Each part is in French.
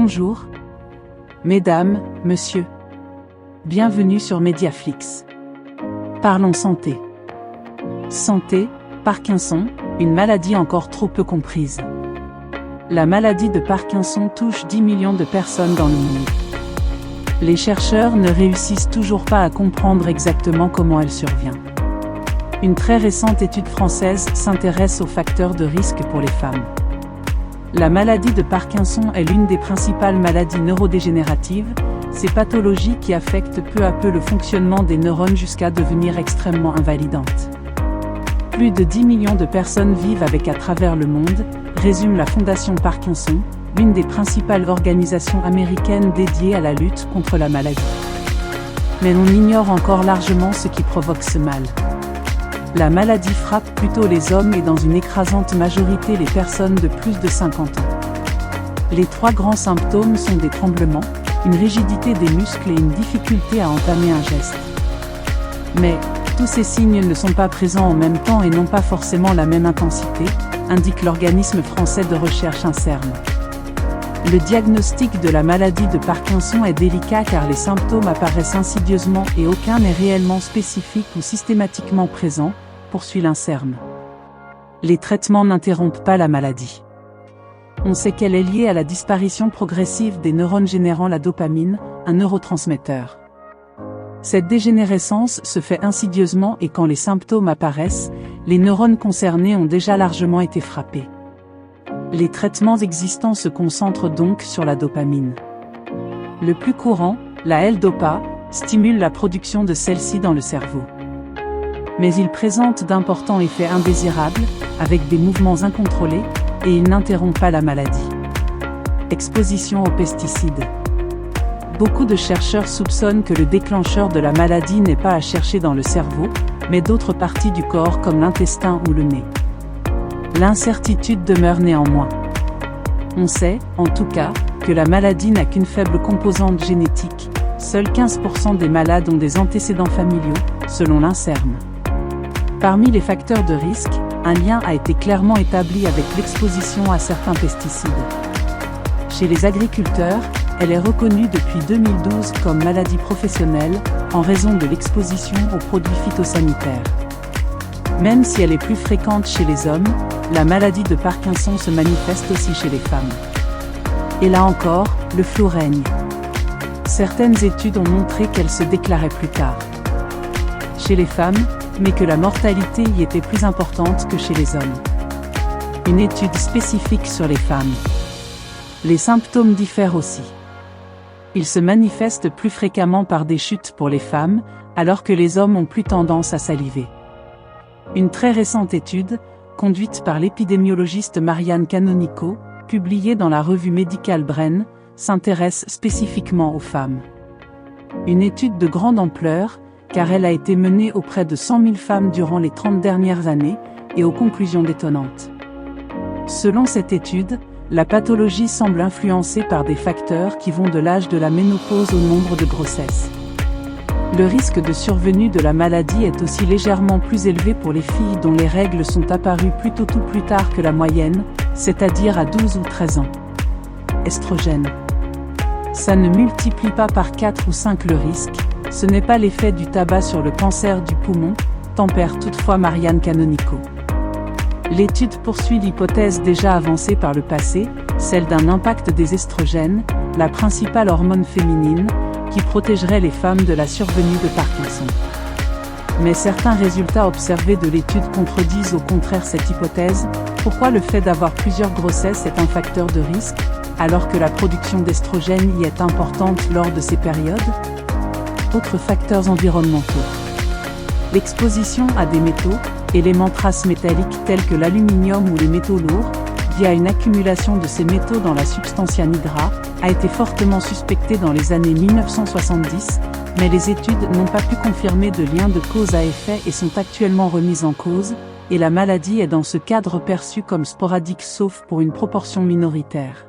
Bonjour, mesdames, messieurs. Bienvenue sur Mediaflix. Parlons santé. Santé, Parkinson, une maladie encore trop peu comprise. La maladie de Parkinson touche 10 millions de personnes dans le monde. Les chercheurs ne réussissent toujours pas à comprendre exactement comment elle survient. Une très récente étude française s'intéresse aux facteurs de risque pour les femmes. La maladie de Parkinson est l'une des principales maladies neurodégénératives, ces pathologies qui affectent peu à peu le fonctionnement des neurones jusqu'à devenir extrêmement invalidantes. Plus de 10 millions de personnes vivent avec à travers le monde, résume la Fondation Parkinson, l'une des principales organisations américaines dédiées à la lutte contre la maladie. Mais on ignore encore largement ce qui provoque ce mal. La maladie frappe plutôt les hommes et dans une écrasante majorité les personnes de plus de 50 ans. Les trois grands symptômes sont des tremblements, une rigidité des muscles et une difficulté à entamer un geste. Mais, tous ces signes ne sont pas présents en même temps et n'ont pas forcément la même intensité, indique l'organisme français de recherche INSERM. Le diagnostic de la maladie de Parkinson est délicat car les symptômes apparaissent insidieusement et aucun n'est réellement spécifique ou systématiquement présent, poursuit l'INSERM. Les traitements n'interrompent pas la maladie. On sait qu'elle est liée à la disparition progressive des neurones générant la dopamine, un neurotransmetteur. Cette dégénérescence se fait insidieusement et quand les symptômes apparaissent, les neurones concernés ont déjà largement été frappés. Les traitements existants se concentrent donc sur la dopamine. Le plus courant, la L-Dopa, stimule la production de celle-ci dans le cerveau. Mais il présente d'importants effets indésirables, avec des mouvements incontrôlés, et il n'interrompt pas la maladie. Exposition aux pesticides. Beaucoup de chercheurs soupçonnent que le déclencheur de la maladie n'est pas à chercher dans le cerveau, mais d'autres parties du corps comme l'intestin ou le nez. L'incertitude demeure néanmoins. On sait, en tout cas, que la maladie n'a qu'une faible composante génétique, seuls 15% des malades ont des antécédents familiaux, selon l'INSERM. Parmi les facteurs de risque, un lien a été clairement établi avec l'exposition à certains pesticides. Chez les agriculteurs, elle est reconnue depuis 2012 comme maladie professionnelle, en raison de l'exposition aux produits phytosanitaires. Même si elle est plus fréquente chez les hommes, la maladie de Parkinson se manifeste aussi chez les femmes. Et là encore, le flou règne. Certaines études ont montré qu'elle se déclarait plus tard chez les femmes, mais que la mortalité y était plus importante que chez les hommes. Une étude spécifique sur les femmes. Les symptômes diffèrent aussi. Ils se manifestent plus fréquemment par des chutes pour les femmes, alors que les hommes ont plus tendance à saliver. Une très récente étude, conduite par l'épidémiologiste Marianne Canonico, publiée dans la revue médicale Brain, s'intéresse spécifiquement aux femmes. Une étude de grande ampleur, car elle a été menée auprès de 100 000 femmes durant les 30 dernières années, et aux conclusions détonnantes. Selon cette étude, la pathologie semble influencée par des facteurs qui vont de l'âge de la ménopause au nombre de grossesses. Le risque de survenue de la maladie est aussi légèrement plus élevé pour les filles dont les règles sont apparues plus tard que la moyenne, c'est-à-dire à 12 ou 13 ans. Estrogène. Ça ne multiplie pas par 4 ou 5 le risque, ce n'est pas l'effet du tabac sur le cancer du poumon, tempère toutefois Marianne Canonico. L'étude poursuit l'hypothèse déjà avancée par le passé, celle d'un impact des estrogènes, la principale hormone féminine, qui protégerait les femmes de la survenue de Parkinson. Mais certains résultats observés de l'étude contredisent au contraire cette hypothèse. Pourquoi le fait d'avoir plusieurs grossesses est un facteur de risque, alors que la production d'estrogènes y est importante lors de ces périodes? Autres facteurs environnementaux. L'exposition à des métaux, éléments traces métalliques tels que l'aluminium ou les métaux lourds, via une accumulation de ces métaux dans la substance anhydra, a été fortement suspectée dans les années 1970, mais les études n'ont pas pu confirmer de lien de cause à effet et sont actuellement remises en cause, et la maladie est dans ce cadre perçue comme sporadique sauf pour une proportion minoritaire.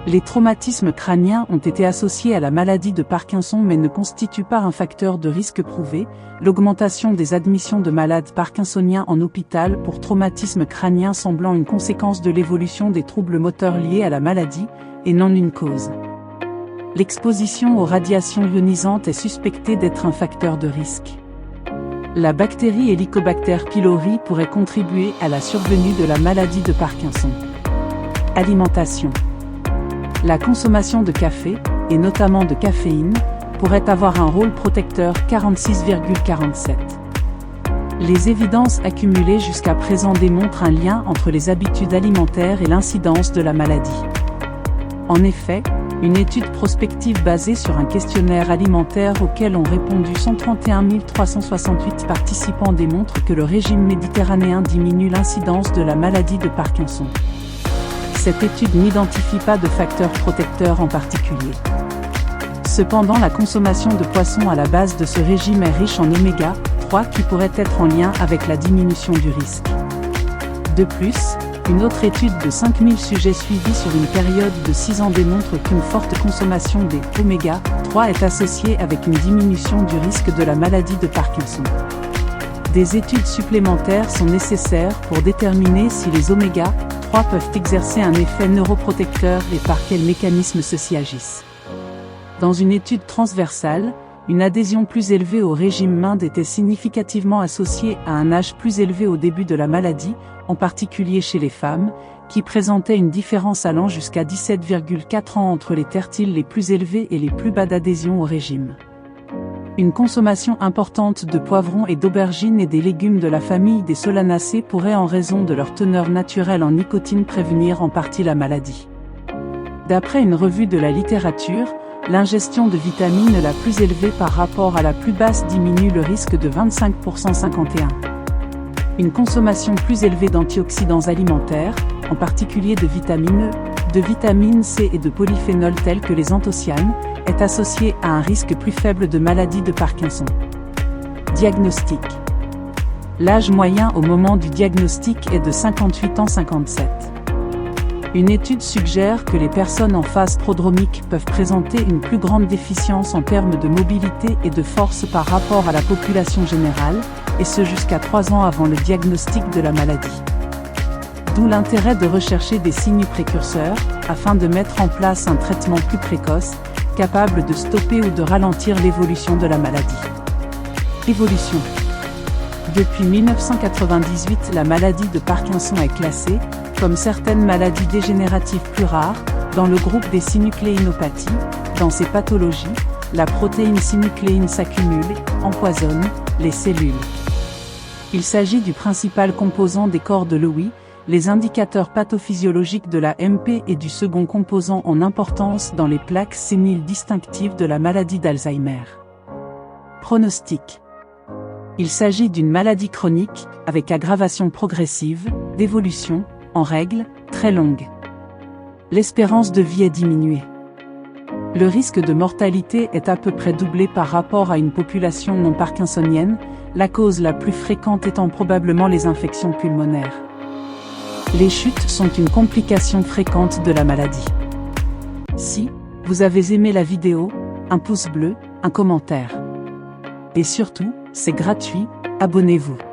Les traumatismes crâniens ont été associés à la maladie de Parkinson mais ne constituent pas un facteur de risque prouvé, l'augmentation des admissions de malades parkinsoniens en hôpital pour traumatisme crânien semblant une conséquence de l'évolution des troubles moteurs liés à la maladie, et non une cause. L'exposition aux radiations ionisantes est suspectée d'être un facteur de risque. La bactérie Helicobacter pylori pourrait contribuer à la survenue de la maladie de Parkinson. Alimentation. La consommation de café, et notamment de caféine, pourrait avoir un rôle protecteur 46,47. Les évidences accumulées jusqu'à présent démontrent un lien entre les habitudes alimentaires et l'incidence de la maladie. En effet, une étude prospective basée sur un questionnaire alimentaire auquel ont répondu 131 368 participants démontre que le régime méditerranéen diminue l'incidence de la maladie de Parkinson. Cette étude n'identifie pas de facteurs protecteurs en particulier. Cependant, la consommation de poissons à la base de ce régime est riche en oméga 3 qui pourrait être en lien avec la diminution du risque. De plus, une autre étude de 5000 sujets suivis sur une période de 6 ans démontre qu'une forte consommation des oméga 3 est associée avec une diminution du risque de la maladie de Parkinson. Des études supplémentaires sont nécessaires pour déterminer si les oméga 3 peuvent exercer un effet neuroprotecteur et par quels mécanismes ceux-ci agissent. Dans une étude transversale, une adhésion plus élevée au régime MIND était significativement associée à un âge plus élevé au début de la maladie, en particulier chez les femmes, qui présentaient une différence allant jusqu'à 17,4 ans entre les tertiles les plus élevés et les plus bas d'adhésion au régime. Une consommation importante de poivrons et d'aubergines et des légumes de la famille des solanacées pourrait en raison de leur teneur naturelle en nicotine prévenir en partie la maladie. D'après une revue de la littérature, l'ingestion de vitamines la plus élevée par rapport à la plus basse diminue le risque de 25% 51. Une consommation plus élevée d'antioxydants alimentaires, en particulier de vitamine E, de vitamine C et de polyphénols tels que les anthocyanes, est associée à un risque plus faible de maladie de Parkinson. Diagnostic. L'âge moyen au moment du diagnostic est de 58 ans 57. Une étude suggère que les personnes en phase prodromique peuvent présenter une plus grande déficience en termes de mobilité et de force par rapport à la population générale, et ce jusqu'à 3 ans avant le diagnostic de la maladie. D'où l'intérêt de rechercher des signes précurseurs, afin de mettre en place un traitement plus précoce, capable de stopper ou de ralentir l'évolution de la maladie. Évolution. Depuis 1998, la maladie de Parkinson est classée, comme certaines maladies dégénératives plus rares, dans le groupe des synucléinopathies. Dans ces pathologies, la protéine synucléine s'accumule et empoisonne les cellules. Il s'agit du principal composant des corps de Lewy, les indicateurs pathophysiologiques de la MP et du second composant en importance dans les plaques séniles distinctives de la maladie d'Alzheimer. Pronostic. Il s'agit d'une maladie chronique, avec aggravation progressive, d'évolution, en règle, très longue. L'espérance de vie est diminuée. Le risque de mortalité est à peu près doublé par rapport à une population non parkinsonienne, la cause la plus fréquente étant probablement les infections pulmonaires. Les chutes sont une complication fréquente de la maladie. Si vous avez aimé la vidéo, un pouce bleu, un commentaire. Et surtout, c'est gratuit, abonnez-vous.